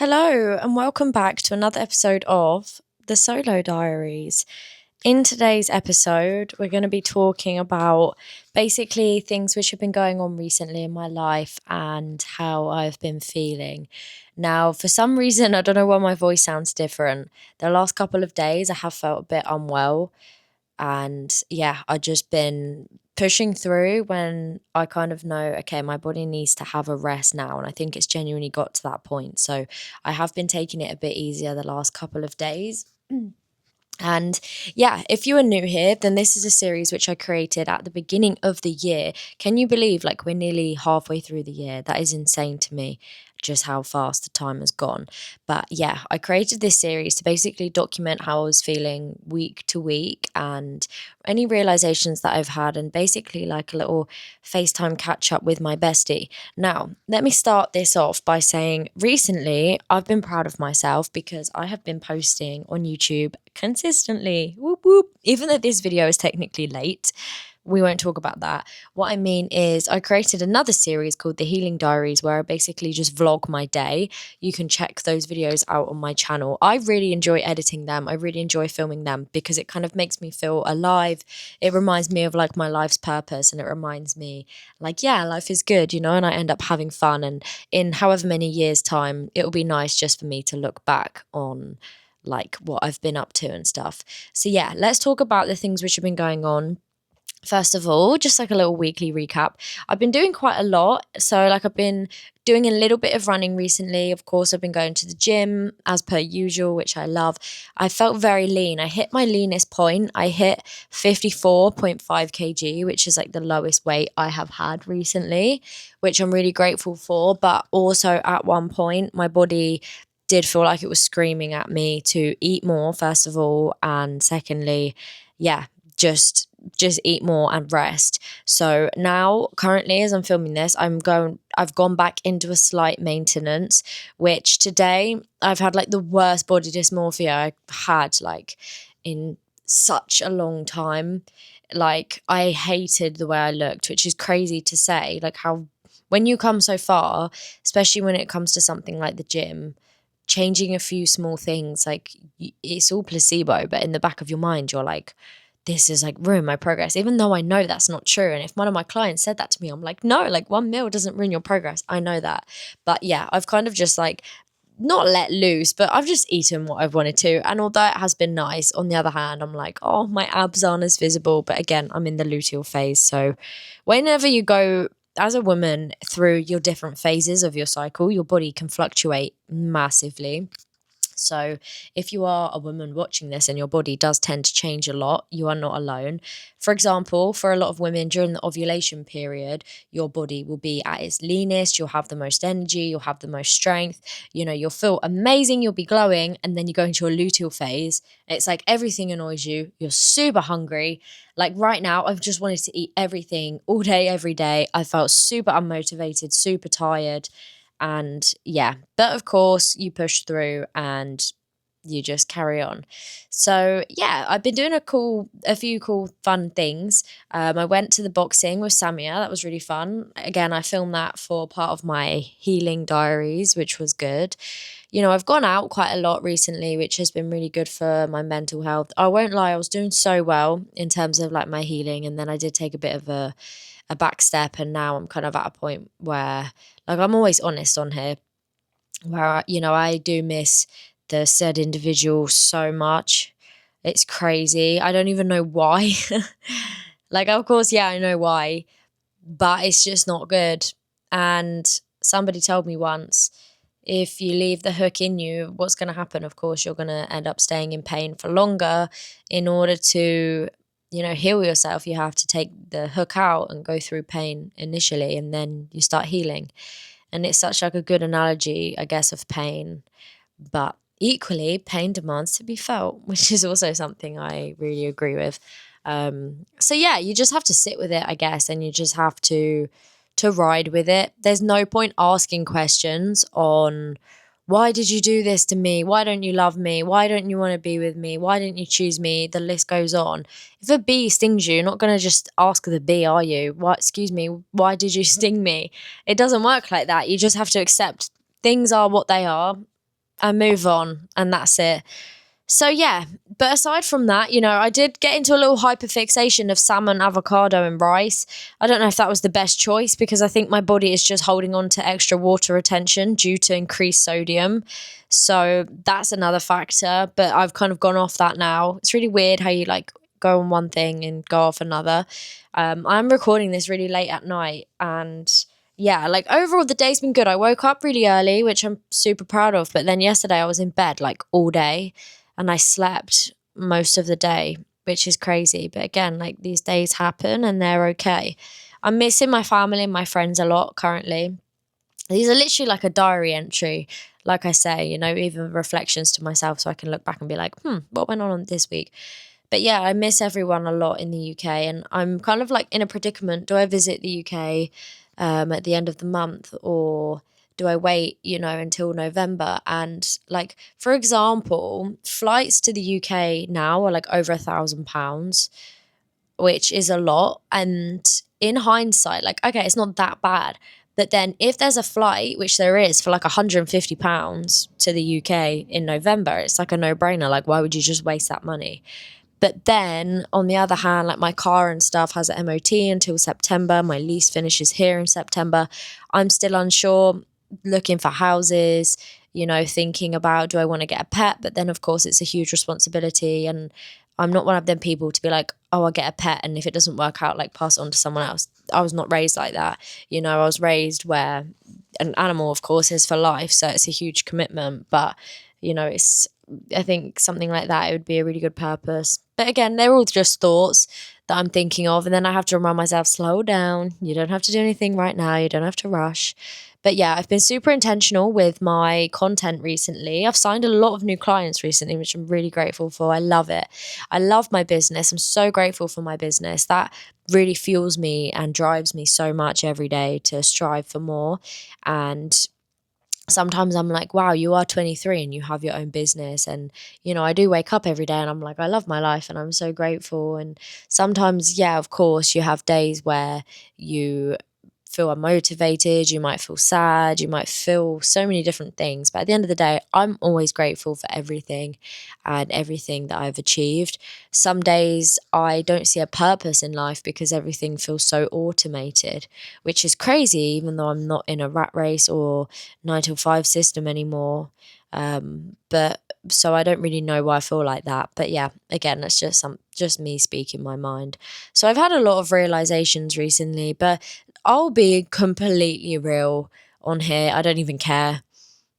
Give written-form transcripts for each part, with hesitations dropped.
Hello, and welcome back to another episode of the Solo Diaries. In today's episode, we're going to be talking about basically things which have been going on recently in my life and how I've been feeling. Now, for some reason, I don't know why my voice sounds different. The last couple of days, I have felt a bit unwell. And yeah, I've just been pushing through when I kind of know, okay, my body needs to have a rest now. And I think it's genuinely got to that point. So I have been taking it a bit easier the last couple of days. And yeah, if you are new here, then this is a series which I created at the beginning of the year. Can you believe we're nearly halfway through the year? That is insane to me, just how fast the time has gone. But yeah, I created this series to basically document how I was feeling week to week and any realizations that I've had, and basically like a little FaceTime catch up with my bestie. Now, let me start this off by saying recently I've been proud of myself because I have been posting on YouTube consistently. Whoop whoop. Even though this video is technically late, we won't talk about that. What I mean is, I created another series called The Healing Diaries where I basically just vlog my day. You can check those videos out on my channel. I really enjoy editing them. I really enjoy filming them because it kind of makes me feel alive. It reminds me of like my life's purpose, and it reminds me like, yeah, life is good, and I end up having fun. And in however many years' time, it'll be nice just for me to look back on like what I've been up to and stuff. So yeah, let's talk about the things which have been going on. First of all, just like a little weekly recap, I've been doing quite a lot. So, like, I've been doing a little bit of running recently. Of course, I've been going to the gym as per usual, which I love. I felt very lean. I hit my leanest point. I hit 54.5 kg, which is like the lowest weight I have had recently, which I'm really grateful for. But also, at one point, my body did feel like it was screaming at me to eat more, first of all. And secondly, yeah, just eat more and rest. So now currently as I'm filming this, I've gone back into a slight maintenance, which today I've had like the worst body dysmorphia I had like in such a long time. Like, I hated the way I looked, which is crazy to say, like how when you come so far, especially when it comes to something like the gym, changing a few small things, like it's all placebo, but in the back of your mind you're like, this is like ruin my progress, even though I know that's not true. And if one of my clients said that to me, I'm like, no, like 1 meal doesn't ruin your progress. I know that. But yeah, I've kind of just like not let loose, but I've just eaten what I've wanted to. And although it has been nice, on the other hand, I'm like, oh, my abs aren't as visible. But again, I'm in the luteal phase. So whenever you go as a woman through your different phases of your cycle, your body can fluctuate massively. So, if you are a woman watching this and your body does tend to change a lot, you are not alone. For example, for a lot of women during the ovulation period, your body will be at its leanest, you'll have the most energy, you'll have the most strength, you'll feel amazing, you'll be glowing, and then you go into a luteal phase. It's like everything annoys you, you're super hungry. Like right now, I've just wanted to eat everything all day, every day. I felt super unmotivated, super tired. And yeah, but of course you push through and you just carry on. So yeah, I've been doing a few cool, fun things. I went to the boxing with Samia. That was really fun. Again, I filmed that for part of my healing diaries, which was good. I've gone out quite a lot recently, which has been really good for my mental health. I won't lie, I was doing so well in terms of like my healing, and then I did take a bit of a back step, and now I'm kind of at a point where, like, I'm always honest on here, where I do miss the said individual so much. It's crazy. I don't even know why. Like, of course, yeah, I know why, but it's just not good. And somebody told me once, if you leave the hook in you, what's going to happen? Of course, you're going to end up staying in pain for longer. In order to heal yourself, you have to take the hook out and go through pain initially, and then you start healing. And it's such like a good analogy, I guess, of pain. But equally, pain demands to be felt, which is also something I really agree with. So yeah, you just have to sit with it, I guess, and you just have to ride with it. There's no point asking questions on, why did you do this to me? Why don't you love me? Why don't you want to be with me? Why didn't you choose me? The list goes on. If a bee stings you, you're not going to just ask the bee, are you? Why, excuse me, why did you sting me? It doesn't work like that. You just have to accept things are what they are. and move on, and that's it. So yeah, but aside from that, I did get into a little hyperfixation of salmon, avocado, and rice. I don't know if that was the best choice because I think my body is just holding on to extra water retention due to increased sodium. So that's another factor, but I've kind of gone off that now. It's really weird how you like go on one thing and go off another. I'm recording this really late at night, and yeah, like overall the day's been good. I woke up really early, which I'm super proud of, but then yesterday I was in bed like all day and I slept most of the day, which is crazy. But again, like these days happen and they're okay. I'm missing my family and my friends a lot currently. These are literally like a diary entry. Like I say, even reflections to myself so I can look back and be like, what went on this week? But yeah, I miss everyone a lot in the UK, and I'm kind of like in a predicament. Do I visit the UK at the end of the month, or do I wait, until November? And like, for example, flights to the UK now are like over £1,000, which is a lot. And in hindsight, like, okay, it's not that bad. But then if there's a flight, which there is, for like £150 to the UK in November, it's like a no-brainer. Like, why would you just waste that money? But then on the other hand, like my car and stuff has an MOT until September. My lease finishes here in September. I'm still unsure, looking for houses, thinking about, do I want to get a pet? But then of course it's a huge responsibility, and I'm not one of them people to be like, oh, I'll get a pet, and if it doesn't work out, like pass it on to someone else. I was not raised like that. I was raised where an animal, of course, is for life. So it's a huge commitment. But, I think something like that, it would be a really good purpose. But again, they're all just thoughts that I'm thinking of. And then I have to remind myself, slow down. You don't have to do anything right now. You don't have to rush. But yeah, I've been super intentional with my content recently. I've signed a lot of new clients recently, which I'm really grateful for. I love it. I love my business. I'm so grateful for my business. That really fuels me and drives me so much every day to strive for more. And sometimes I'm like, wow, you are 23 and you have your own business. And, I do wake up every day and I'm like, I love my life and I'm so grateful. And sometimes, yeah, of course, you have days where you feel unmotivated, you might feel sad, you might feel so many different things. But at the end of the day, I'm always grateful for everything and everything that I've achieved. Some days I don't see a purpose in life because everything feels so automated, which is crazy, even though I'm not in a rat race or 9 to 5 system anymore. But so I don't really know why I feel like that. But yeah, again, that's just me speaking my mind. So I've had a lot of realizations recently, but I'll be completely real on here. I don't even care.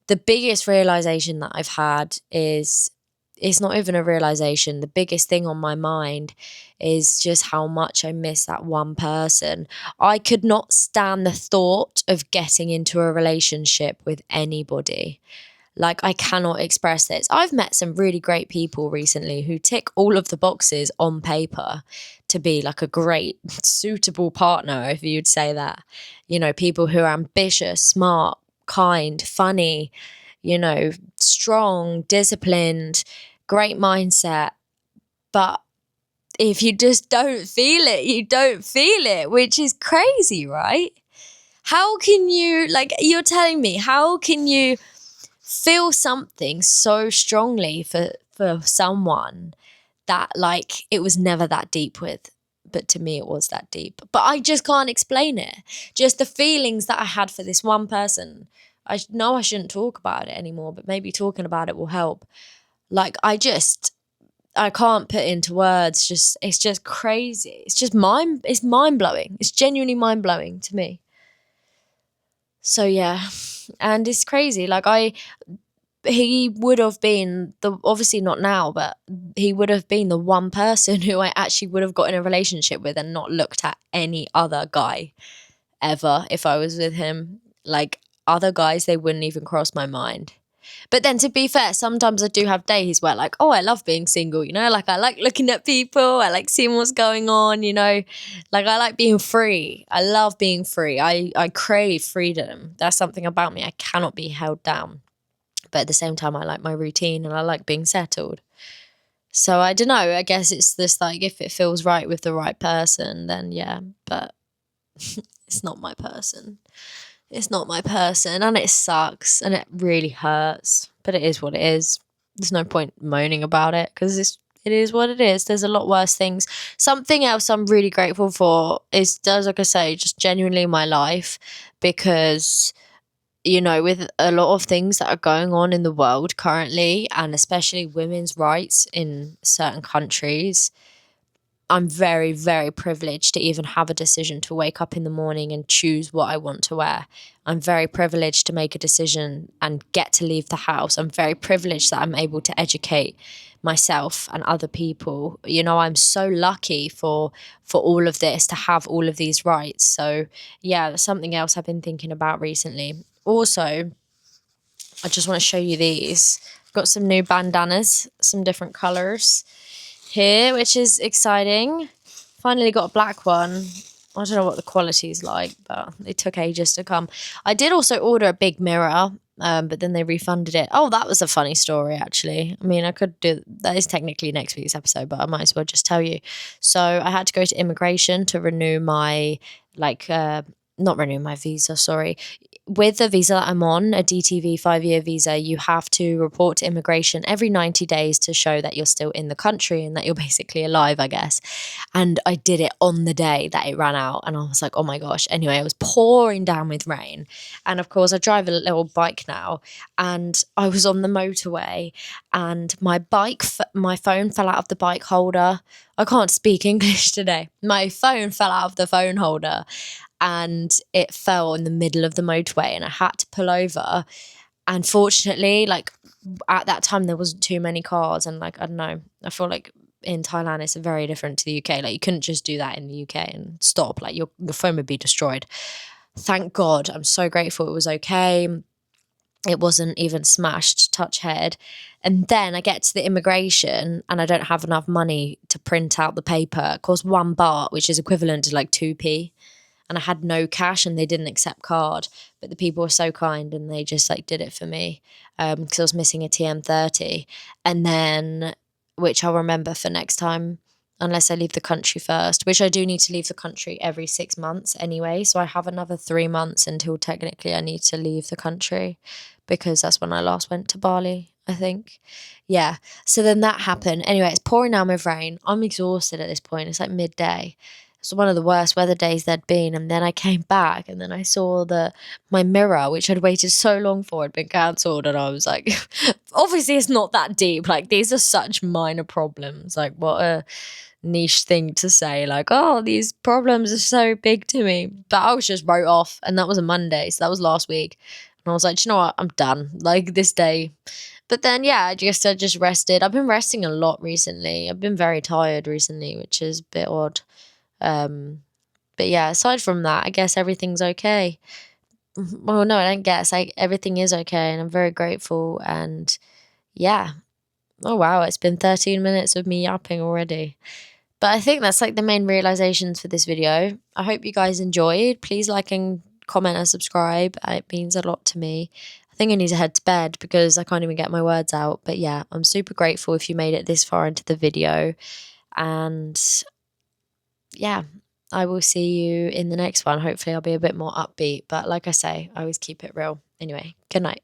The biggest realization that I've had is, it's not even a realization. The biggest thing on my mind is just how much I miss that one person. I could not stand the thought of getting into a relationship with anybody. Like, I cannot express this. I've met some really great people recently who tick all of the boxes on paper to be like a great, suitable partner, if you'd say that. People who are ambitious, smart, kind, funny, strong, disciplined, great mindset. But if you just don't feel it, you don't feel it, which is crazy, right? How can you, like, you're telling me, how can you feel something so strongly for someone that, like, it was never that deep with? But to me it was that deep, but I just can't explain it. Just the feelings that I had for this one person. I know I shouldn't talk about it anymore, but maybe talking about it will help. Like, I can't put into words. It's just crazy. It's mind-blowing. It's genuinely mind-blowing to me. So yeah, and it's crazy. Like, he would have been obviously not now, but he would have been the one person who I actually would have got in a relationship with and not looked at any other guy ever if I was with him. Like, other guys, they wouldn't even cross my mind. But then, to be fair, sometimes I do have days where, like, oh, I love being single, like, I like looking at people, I like seeing what's going on, like, I like being free. I love being free. I crave freedom. That's something about me. I cannot be held down. But at the same time, I like my routine and I like being settled. So I don't know, I guess it's this, like, if it feels right with the right person, then yeah, but it's not my person. It's not my person, and it sucks and it really hurts. but it is what it is. There's no point moaning about it because it is what it is. There's a lot worse things. Something else I'm really grateful for is, like I say, just genuinely my life, because with a lot of things that are going on in the world currently, and especially women's rights in certain countries, I'm very, very privileged to even have a decision to wake up in the morning and choose what I want to wear. I'm very privileged to make a decision and get to leave the house. I'm very privileged that I'm able to educate myself and other people. I'm so lucky for all of this, to have all of these rights. So yeah, that's something else I've been thinking about recently. Also, I just want to show you these. I've got some new bandanas, some different colors here, which is exciting. Finally got a black one. I don't know what the quality's like, but it took ages to come. I did also order a big mirror, but then they refunded it. Oh, that was a funny story, actually. I mean, I could do that. Is technically next week's episode, but I might as well just tell you. So I had to go to immigration to renew my not renew my visa, sorry. With the visa that I'm on, a DTV 5-year visa, you have to report to immigration every 90 days to show that you're still in the country and that you're basically alive, I guess. And I did it on the day that it ran out, and I was like, oh my gosh. Anyway, it was pouring down with rain. And of course, I drive a little bike now, and I was on the motorway, and my phone fell out of the bike holder. I can't speak English today. My phone fell out of the phone holder, and it fell in the middle of the motorway, and I had to pull over. And fortunately, at that time, there wasn't too many cars, and I don't know, I feel like in Thailand it's very different to the UK. You couldn't just do that in the UK and stop. Your phone would be destroyed. Thank God. I'm so grateful it was okay. It wasn't even smashed, touch head. And then I get to the immigration and I don't have enough money to print out the paper. It costs 1 baht, which is equivalent to 2p. And I had no cash and they didn't accept card. But the people were so kind and they just did it for me, because I was missing a TM30. And then, which I'll remember for next time, unless I leave the country first, which I do need to leave the country every 6 months anyway. So I have another 3 months until technically I need to leave the country, because that's when I last went to Bali, I think. Yeah. So then that happened. Anyway, it's pouring down with rain. I'm exhausted at this point. It's midday. It's one of the worst weather days there'd been. And then I came back and then I saw that my mirror, which I'd waited so long for, had been cancelled. And I was like, obviously it's not that deep. These are such minor problems. What a niche thing to say. Oh, these problems are so big to me. But I was just wrote off, and that was a Monday. So that was last week. And I was like, do you know what? I'm done. This day. But then, yeah, I just rested. I've been resting a lot recently. I've been very tired recently, which is a bit odd. But yeah, aside from that, I guess everything's okay. Well, no, I don't guess. Everything is okay, and I'm very grateful. And yeah. Oh, wow. It's been 13 minutes of me yapping already. But I think that's the main realizations for this video. I hope you guys enjoyed. Please like and comment and subscribe. It means a lot to me. I think I need to head to bed because I can't even get my words out. But yeah, I'm super grateful if you made it this far into the video. And yeah, I will see you in the next one. Hopefully I'll be a bit more upbeat. But like I say, I always keep it real. Anyway, good night.